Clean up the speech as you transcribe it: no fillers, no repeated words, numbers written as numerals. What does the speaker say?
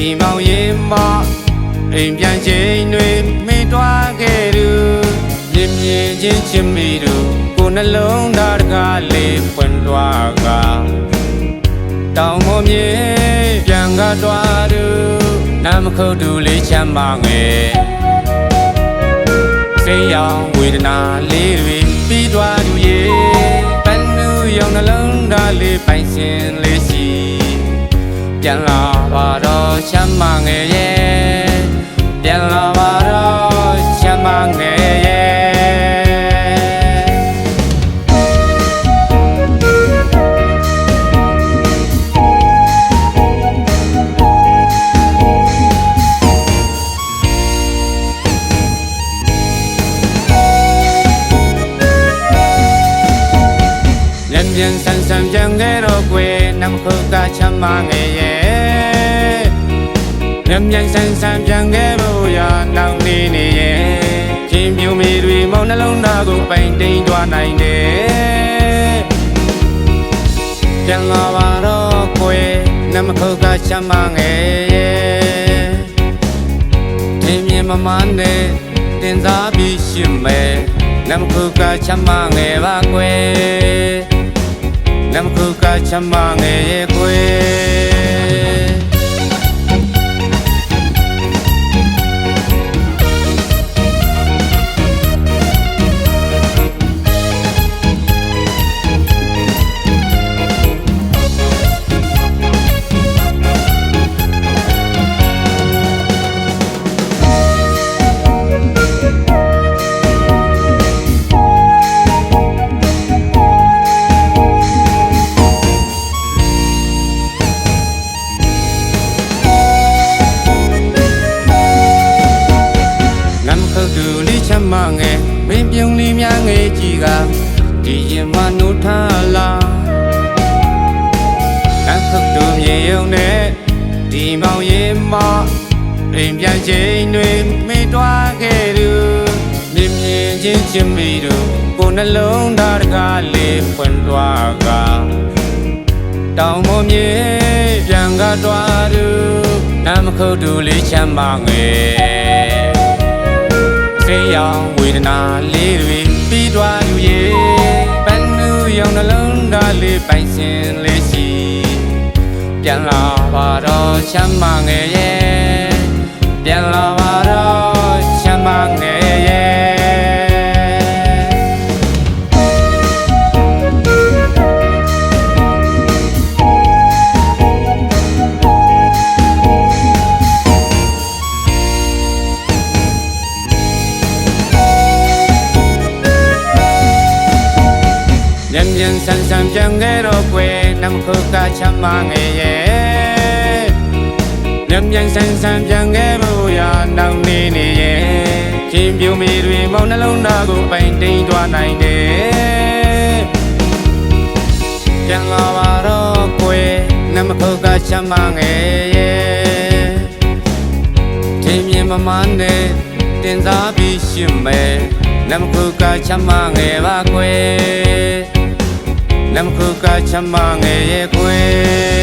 ဒီမောင်ရင်မအိမ်ပြန်ချိန်တွေမိသွားခဲ့သူမြင်မြင်ချင်းချစ်မိသူကိုနှလုံးသားတကားလေးပွင့်သွားကတောင်ပေါ်မြေပြန်ကားသွားသူနာမခုတ်သူလေးချမ်းမငယ်စိတ်ရောင်ဝေဒနာလေးတွေပြီးသွားသူရေပန်းနူရောင်နှလုံးသားလေးပိုင်စင်လေးစီပြန်လာပါတော့ချမ်းမငယ်ရဲ့ပြန်လာပါတော့ချမ်းမငယ်ရဲ့ပြန်ဆန်းဆန်းပြန်ခဲ့တော့ကွယ်နမခုတ်ကချမ်းမငယ်ရဲ့ပြန်ဆန်းဆန်းပြန်ခဲ့ဖို့ရာနောင်နေနေရဲ့ချင်းပြူမီတွေမောင်နှလုံးသားကိုပိုင်တိန်သွားနိုင်တယ်ပြန်လာပါတော့ကွယ်နမခုတ်ကချမ်းမငယ်ရဲ့ချင်းမြင်မမနဲ့တင်စားပြီးရှင်မယ်နမခုတ်ကချမ်းမငယ်ပါကွယ်နမခုတ်ကချမ်းမငယ်ရဲ့ကွယ်သူလေးချမ်းမငယ်မင်းပြုံးလေးများငယ်ကြီးကဒီရင်မနှုတ်ထားလာအခုတို့မြေုံနဲ့ဒီမောင်ရင်မအိမ်ပြန်ချိန်တွေမိသွားခဲ့သူမြင်မြင်ချင်းချစ်မိသူကိုနှလုံးသားတကားလေးပွင့်သွားကတောင်ပေါ်မြေပြန်ကားသွားသူနမခုတ်သူလေးချမ်းမငယ်စိတ်ရောင်ဝေဒနာလေးတွေပြီးသွားသူရေပန်းနူရောင်နှလုံးသားလေးပိုင်စင်လေးစီပြန်လာပါတော့ချမ်းမငယ်ရဲ့ပြန်လာပါတော့ချမ်းမငယ်ရဲ့ပြန်ဆန်းဆန်းပြန်ခဲ့တော့ကွယ်နမခုတ်ကချမ်းမငယ်ရဲ့ပြန်ဆန်းဆန်းပြန်ခဲ့ဖို့ရာနောင်နေနေရဲ့ချင်းပြူမီတွေမောင်နှလုံးသားကိုပိုင်တိန်သွားနိုင်တယ်ပြန်လာပါတော့ကွယ်နမခုတ်ကချမ်းမငယ်ရဲ့ချင်းမြင်မမနဲ့တင်စားပြီးရှင်မယ်နမခုတ်ကချမ်းမငယ်ပါကွယ်နမခုတ်ကချမ်းမငယ်ရဲ့ကွယ်